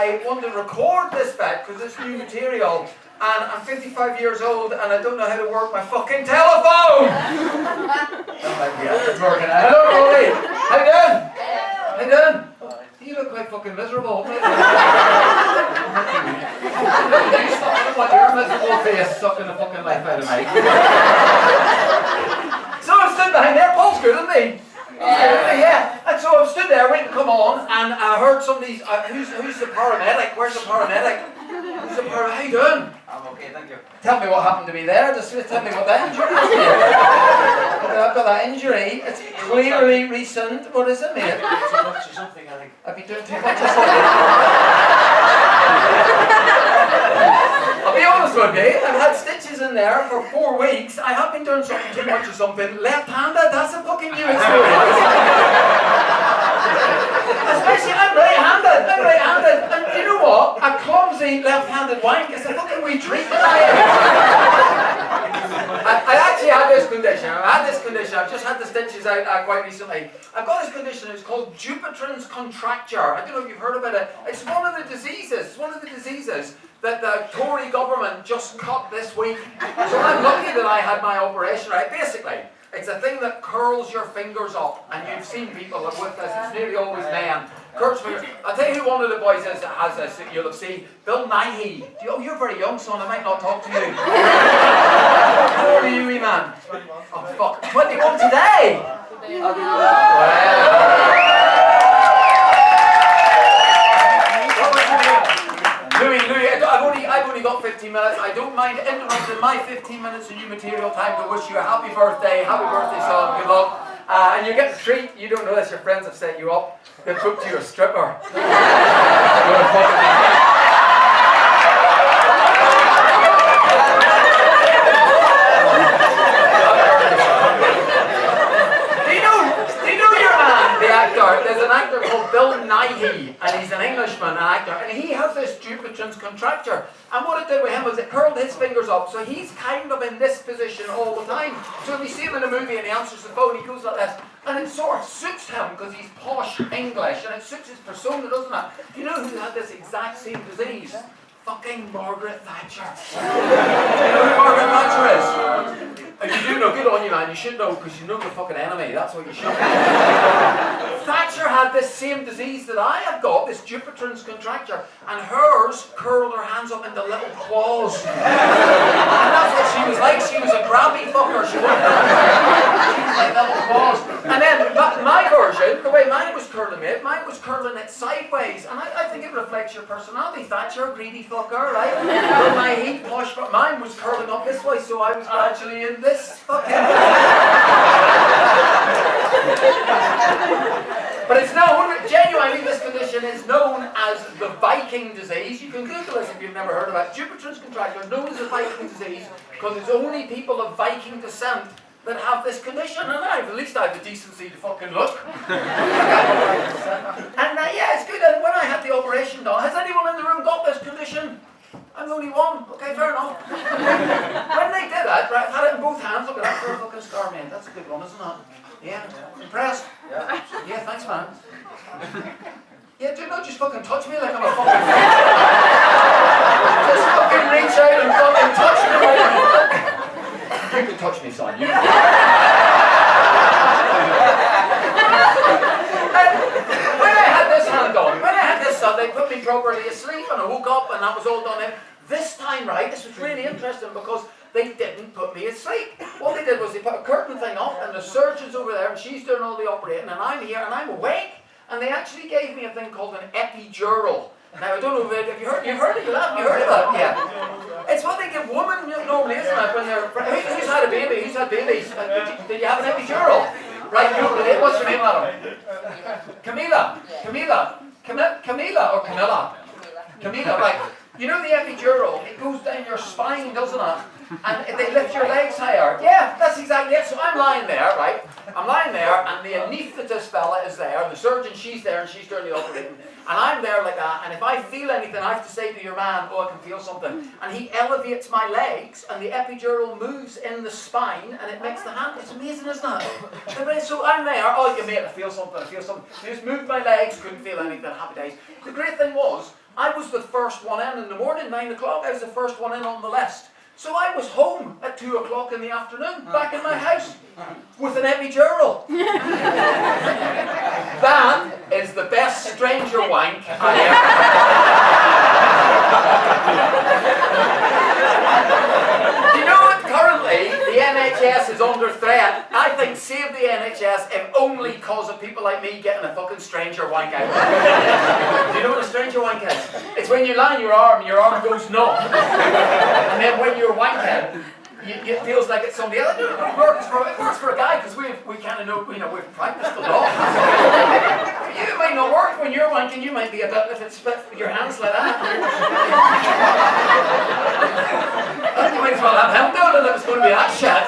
I want to record this bit because it's new material, and I'm 55 years old and I don't know how to work my fucking telephone. Yeah, it's working. Hello, Rolly. How you doing? How you doing? You look like fucking miserable. You look like your miserable face sucking the fucking life out of me. So I'm stood behind there. Paul's good, isn't he? Yeah. And so I stood there waiting to come on, and I heard somebody's. Who's the paramedic? Where's the paramedic? Who's the paramedic? How you doing? I'm okay, thank you. Tell me what happened to me there. Just tell me what that injury is. I've got that injury. It's clearly recent. What is it, mate? Too much or something, I think. I've been doing too much or something. I'll be honest with you, I've had stitches in there for 4 weeks. I have been doing something too much or something. Left-handed, that's a fucking new experience. Especially, I'm right-handed. And you know what? A clumsy left-handed wank is a fucking wee treat that I actually had this condition. I've just had the stitches out quite recently. I've got this condition, it's called Dupuytren's contracture. I don't know if you've heard about it. It's one of the diseases that the Tory government just cut this week. So I'm lucky that I had my operation, right? Basically, it's a thing that curls your fingers up, and you've seen people with this, it's nearly always men. Curls fingers. I'll tell you who one of the boys is that has this, you'll have seen. Bill Nighy. Oh, you're very young, son, I might not talk to you. How old are you, wee man? 21. Oh, fuck. 21 today? Louis, I've only got 15 minutes. I don't mind interrupting my 15 minutes of new material time to wish you a happy birthday, son, good luck. And you get the treat, you don't know this, your friends have set you up. They've booked you a stripper. There's an actor called Bill Nighy, and he's an Englishman, an actor, and he has this Dupuytren's contracture. And what it did with him was it curled his fingers up, so he's kind of in this position all the time. So if you see him in a movie and he answers the phone, he goes like this, and it sort of suits him because he's posh English, and it suits his persona, doesn't it? You know who had this exact same disease? Fucking Margaret Thatcher. You know who Margaret Thatcher is? And you do know, good on you, man, you should know because you know the fucking enemy, that's what you should know. Thatcher had this same disease that I have got, this Dupuytren's contracture, and hers curled her hands up into little claws. And that's what she was like, she was a grabby fucker, she was like little claws. And then my version, the way mine was curling it sideways, and I think it reflects your personality. Thatcher, greedy fucker, right? But my heat posh, but mine was curling up this way, so I was gradually in this fucking. But it's known, genuinely, this condition is known as the Viking disease. You can Google this if you've never heard of it. Dupuytren's contracture, known as the Viking disease, because it's only people of Viking descent that have this condition, and at least I have the decency to fucking look. And yeah, it's good. And when I had the operation done, has anyone in the room got this condition? I'm the only one. Okay, fair enough. When they did that, right, I've had it in both hands. Look at that for a fucking scar, man. That's a good one, isn't it? Yeah. Impressed? Yeah, thanks, man. Yeah, do not just fucking touch me like I'm a fucking just fucking reach out and fucking touch me like you can touch me, son. You can. When I had this hand on, they put me properly asleep and I woke up and that was all done in. This time, right, this was really interesting because they didn't put me asleep. What they did was they put a curtain thing up and the surgeon's over there and she's doing all the operating and I'm here and I'm awake. And they actually gave me a thing called an epidural. Now, I don't know if you've heard of it? You heard of that? Yeah. It's what they give women normally, isn't it? When they're, who's had a baby? Who's had babies? Did you have an epidural? Right, what's your name, madam? Camila or Camilla? Camilla, right. You know the epidural, it goes down your spine, doesn't it? and they lift your legs higher. Yeah, that's exactly it. So I'm lying there, right? I'm lying there, and the anaesthetist fella is there, and the surgeon, she's there, and she's doing the operating. And I'm there like that, and if I feel anything, I have to say to your man, oh, I can feel something. And he elevates my legs, and the epidural moves in the spine, and it makes the hand. It's amazing, isn't it? So I'm there, oh, you mate, I feel something, I feel something. He just moved my legs, couldn't feel anything, happy days. The great thing was, I was the first one in the morning, 9 o'clock, I was the first one in on the list. So I was home at 2 o'clock in the afternoon, back in my house, with an epidural. That is the best stranger wank I ever. You know what? Currently, the NHS is under threat. I think save the NHS if only cause of people like me getting a fucking stranger wank out. Do you know what a stranger wank is? It's when you lie on your arm goes numb. And then when you're wanking, it feels like it's somebody else. It works for a guy because we kind of know, we've practiced a lot. It might not work when you're wanking. You might be a bit, if it's your hands like that. You might as well have him doing it if it's going to be that shit.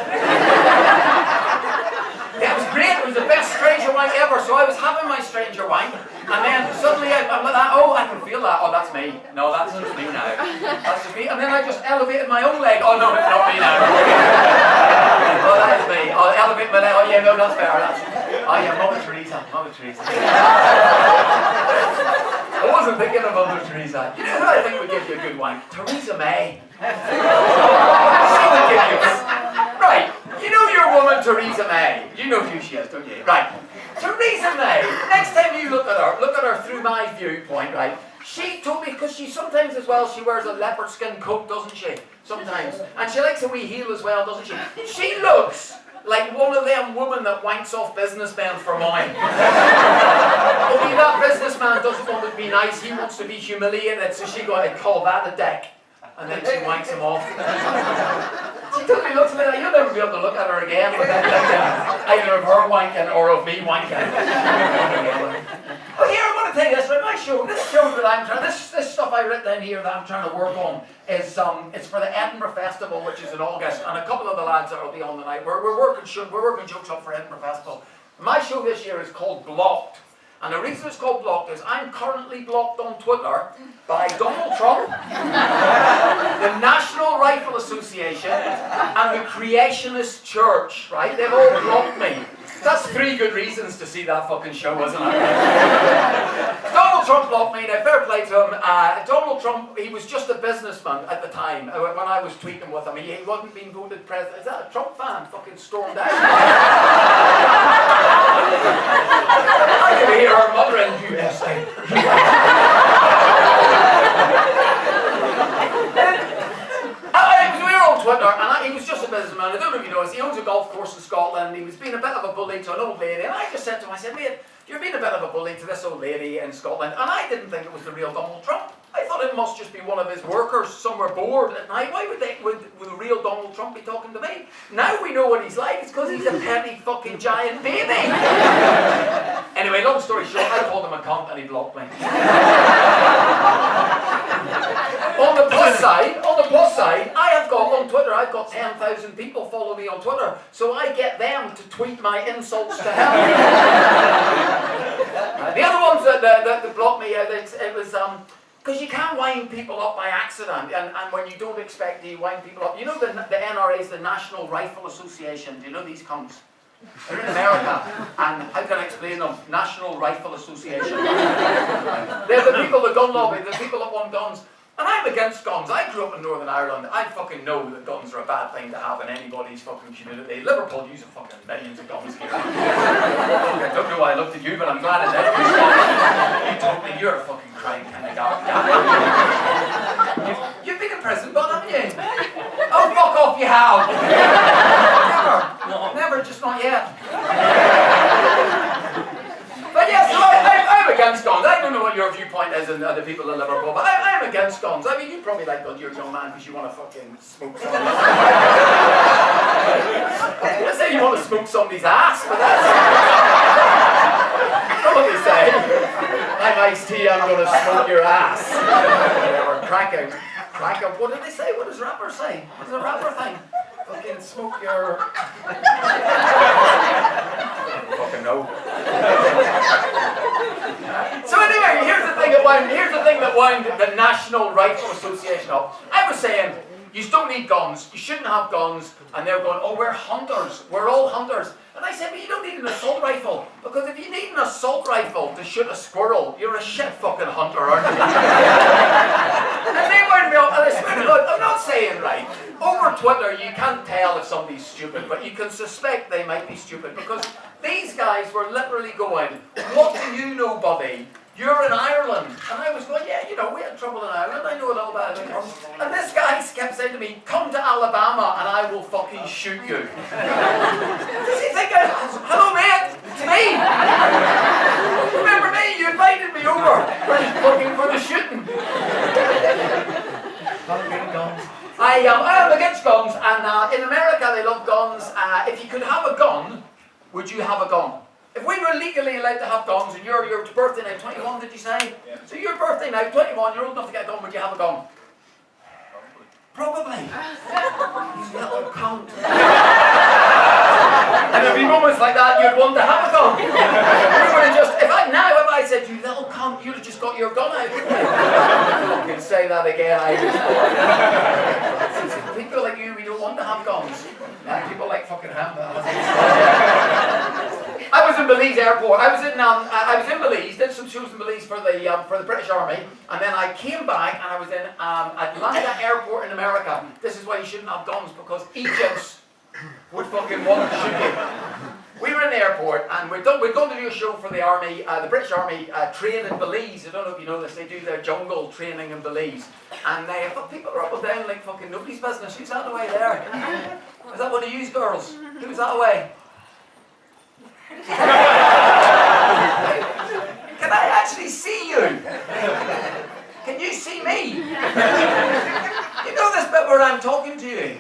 Yeah, it was great. It was the best stranger wank ever. So I was having my stranger wank, and then suddenly I'm like that. Oh, I can feel that. Oh, that's me. No, that's just me now. That's just me. And then I just elevated my own leg. Oh no, it's not me now. Oh, that is me. I'll elevate my leg. Oh yeah, no, that's fair. Oh yeah, Mother Teresa. Mother Teresa. I wasn't thinking of Mother Teresa. You know who I think would give you a good wank? Theresa May. She would give you. Right. You know your woman, Theresa May. You know who she is, don't you? Right. Theresa May, next time you look at her through my viewpoint, right? She told me, because she sometimes as well, she wears a leopard skin coat, doesn't she? Sometimes. And she likes a wee heel as well, doesn't she? She looks like one of them women that wanks off businessmen for money. Only that businessman doesn't want to be nice, he wants to be humiliated, so she got to call that a dick. And then she wanks him off. She totally looks like that. You'll never be able to look at her again without either of her wanking or of me wanking. Oh, here, I'm going to tell you this, right? This show that I'm trying, this stuff I wrote down here that I'm trying to work on is, it's for the Edinburgh Festival, which is in August, and a couple of the lads that will be on the night. We're working jokes up for Edinburgh Festival. My show this year is called Blocked. And the reason it's called Blocked is I'm currently blocked on Twitter by Donald Trump, the National Rifle Association, and the Creationist Church, right? They've all blocked me. That's 3 good reasons to see that fucking show, isn't it? Donald Trump blocked me, now fair play to him. Donald Trump, he was just a businessman at the time, when I was tweeting with him. He wasn't being voted president. Is that a Trump fan? Fucking stormed out. I can hear her mother in USA. We were on Twitter, and he was just a businessman. I don't know if you know this, he owns a golf course in Scotland. He was being a bit of a bully to an old lady, and I just said to him, I said, mate, you're being a bit of a bully to this old lady in Scotland. And I didn't think it was the real Donald Trump. I thought it must just be one of his workers somewhere bored at night. Why would the real Donald Trump be talking to me? Now we know what he's like. It's because he's a petty fucking giant baby. Anyway, long story short, I called him a cunt and he blocked me. On the plus side, I have got on Twitter, I've got 10,000 people follow me on Twitter, so I get them to tweet my insults to him. The other ones that blocked me, it was because you can't wind people up by accident, and when you don't expect to wind people up. You know the NRA is the National Rifle Association. Do you know these cunts? They're in America, and how can I explain them? National Rifle Association. They're the people, the gun lobby, the people that want guns. And I'm against guns. I grew up in Northern Ireland. I fucking know that guns are a bad thing to have in anybody's fucking community. Liverpool use fucking millions of guns here. I don't know why I looked at you, but I'm glad I did. You told me you're a fucking crime kind of guy. You've been in prison, but haven't you? Oh, fuck off, you have. Never, just not yet. But yes, so I'm against guns. I don't know what your viewpoint is in the people in Liverpool, but I'm against guns. I mean, you probably like guns, you're a young man, because you want to fucking smoke somebody's I say you want to smoke somebody's ass, but that's not what they say. I'm iced tea, I'm going to smoke your ass. Whatever, crack out. Like a, what did they say? What does rappers say? What's a rapper thing? Fucking smoke your... Fucking no. So anyway, here's the thing that wound the National Rifle Association up. I was saying, you don't need guns, you shouldn't have guns, and they're going, oh, we're hunters, we're all hunters. And I said, but you don't need an assault rifle, because if you need an assault rifle to shoot a squirrel, you're a shit fucking hunter, aren't you? And they wound me up, and I swear to God, I'm not saying right. Over Twitter, you can't tell if somebody's stupid, but you can suspect they might be stupid, because these guys were literally going, what do you know, buddy? You're in Ireland. And I was going, yeah, you know, we had trouble in Ireland. I know a little bit about it. And this guy kept saying to me, come to Alabama and I will fucking shoot you. Does he think hello mate, it's me. Remember me, you invited me over for the shooting. I am against guns, and in America they love guns. If you could have a gun, would you have a gun? If we were legally allowed to have guns, and your birthday now, 21, did you say? Yeah. So your birthday now, 21, you're old enough to get a gun, would you have a gun? Probably. You little cunt. And there'd be moments like that, you'd want to have a gun. You would have just, if I said, you little cunt, you'd have just got your gun out. You can say that again, Irish boy. People like you, we don't want to have guns. People like fucking ham. I was in Belize airport. I was in Belize. Did some shows in Belize for the British Army, and then I came back and I was in Atlanta airport in America. This is why you shouldn't have guns, because Egypts would fucking want to shoot you. We were in the airport and we're going to do a show for the army, the British Army train in Belize. I don't know if you know this. They do their jungle training in Belize, and people are up and down like fucking nobody's business. Who's that away there? Is that one of you girls? Who's that away? Can I actually see you? Can you see me? You know this bit where I'm talking to you?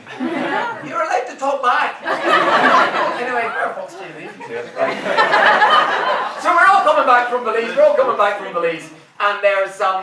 You're allowed to talk back. Anyway, where the fuck's TV? So we're all coming back from Belize. And there's a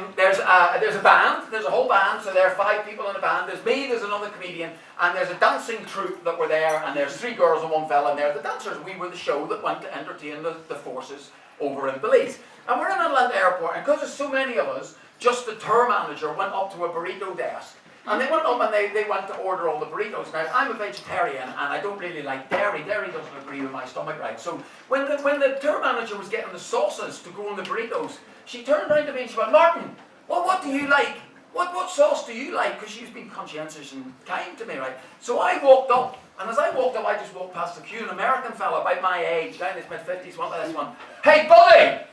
band, there's a whole band, so there are 5 people in a band. There's me, there's another comedian, and there's a dancing troupe that were there, and there's 3 girls and 1 fella, and they're the dancers. We were the show that went to entertain the forces over in Belize. And we're in Atlanta airport, and because there's so many of us, just the tour manager went up to a burrito desk. And they went up and they went to order all the burritos. Now, I'm a vegetarian and I don't really like dairy. Dairy doesn't agree with my stomach, right? So when the tour manager was getting the sauces to go on the burritos, she turned around to me and she went, Martin, well, what do you like? What sauce do you like? Because she's been conscientious and kind to me, right? So I walked up, and as I walked up, I just walked past the queue. An American fella about my age, down in his mid-50s, went by this one. Hey, buddy!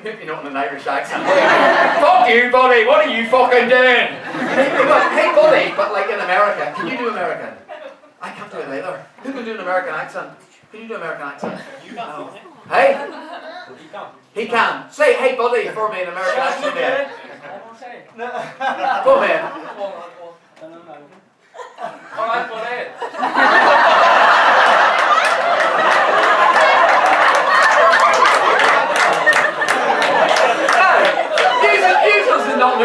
Maybe not in an Irish accent. Fuck you, buddy, what are you fucking doing? Hey, buddy, but like in America. Can you do American? I can't do it either. Who can do an American accent? Can you do an American accent? You can. No. Hey? He can. He can. Say, hey, buddy, for me in American accent. I won't say. Go on, man. Alright, buddy. Users will not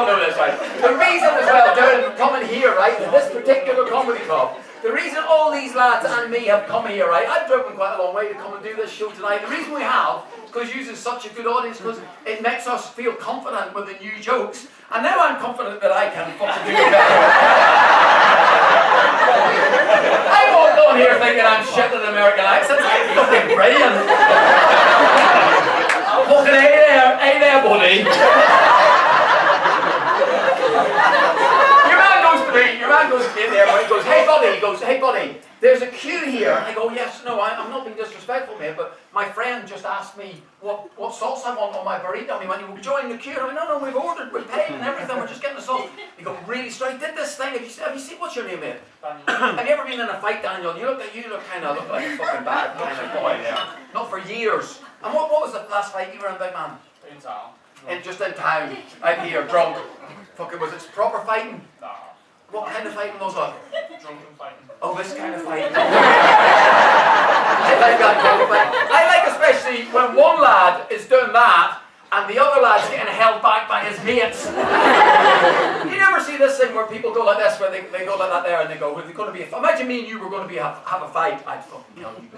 know this, right? The reason as well, coming here, right, to this particular comedy club, the reason all these lads and me have come here, right, I've driven quite a long way to come and do this show tonight. The reason we have is because you is such a good audience, because it makes us feel confident with the new jokes, and now I'm confident that I can fucking do it better. I walked on here thinking I'm shit in American accents. I'm fucking brilliant. Fucking hey there, buddy. Your man goes to me there, and he goes, hey buddy, there's a queue here. And I go, yes, no, I'm not being disrespectful, mate, but my friend just asked me what sauce I want on my burrito. And he went, you will be joining the queue. And I went, no, we've ordered, we've paid and everything, we're just getting the sauce. He goes, really straight, did this thing, have you seen, what's your name, mate? Have you ever been in a fight, Daniel? You look like a fucking bad kind of boy there. Not for years. And what was the last fight you were in, big man? In town. Just in town, out here, drunk. Fucking, was it proper fighting? Nah. What kind of fighting was that? Drunken fighting. Oh, this kind of fighting. I like that kind of fight. I like especially when one lad is doing that and the other lad's getting held back by his mates. You never see this thing where people go like this, where they go like that there, and they go, "Well, there's going to be a imagine me and you were going to be have a fight." I'd fucking kill you.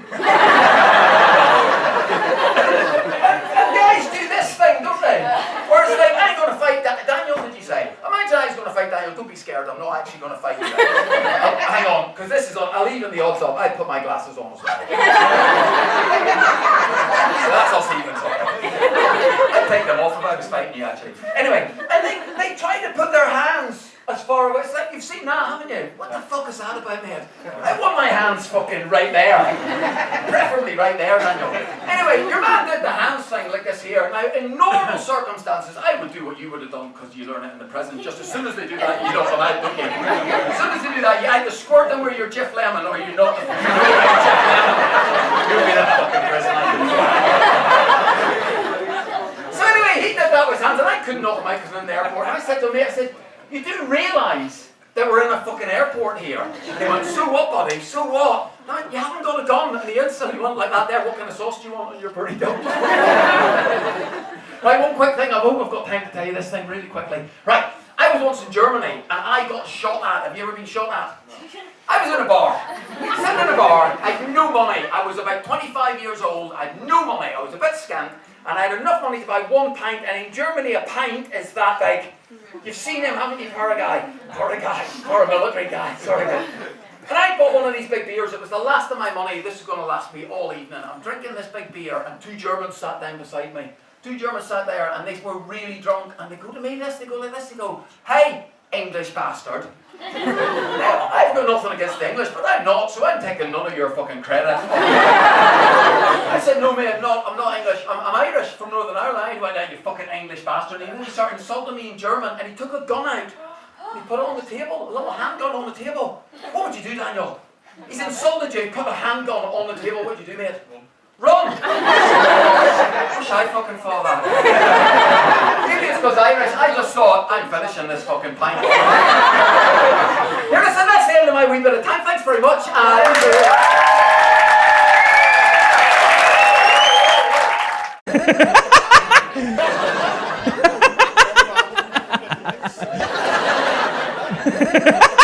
And guys do this thing, don't they? Where it's like, I ain't going to fight Daniel, did you say? Imagine I was going to fight Daniel. Don't be scared, I'm not actually going to fight you. Hang on, because this is on, I'll even the odds up. I'd put my glasses on as well. So that's us even talking. I'd take them off if I was fighting you, actually. Anyway, and they try to put their hands as far away. It's like, you've seen that, haven't you? What the fuck is that about, mate? I want my hands fucking right there. Preferably right there, Daniel. Anyway, your man did the hands thing like this here. Now, in normal circumstances, I would do what you would have done because you learn it in the present. Just as soon as they do that, you know, don't you? As soon as they do that, you either squirt them with your Jif Lemon or you're not. You'll be in a fucking prison. So anyway, he did that with his hands, and I couldn't knock him out because I'm in the airport. And I said to him, I said, "You do realise that we're in a fucking airport here?" And he went, "So what, buddy? So what? No, you haven't got a gun." And he instantly went like that there. "What kind of sauce do you want on your burrito?" Right, one quick thing. I hope I've got time to tell you this thing really quickly. Right, I was once in Germany and I got shot at. Have you ever been shot at? I was in a bar. Sitting in a bar. I had no money. I was about 25 years old. I had no money. I was a bit scant. And I had enough money to buy 1 pint. And in Germany, a pint is that big. You've seen him, haven't you, for a military guy, sorry. And I bought one of these big beers. It was the last of my money. This is going to last me all evening. I'm drinking this big beer, and 2 Germans sat down beside me. 2 Germans sat there, and they were really drunk. And they go to me this, they go like this, they go, "Hey, English bastard." Now, I've got nothing against the English, but I'm not, so I'm taking none of your fucking credit. I said, "No, mate, I'm not English. I'm Irish from Northern Ireland." He went, "Out, you fucking English bastard." And he started insulting me in German, and he took a gun out. He put it on the table, a little handgun on the table. "What would you do, Daniel? He's insulted you, put a handgun on the table. What'd you do, mate?" "Run!" Wish I fucking thought that. Maybe it's because Irish. I just thought, I'm finishing this fucking pint. Here, listen, that's the end of my wee bit of time. Thanks very much. Ha ha ha!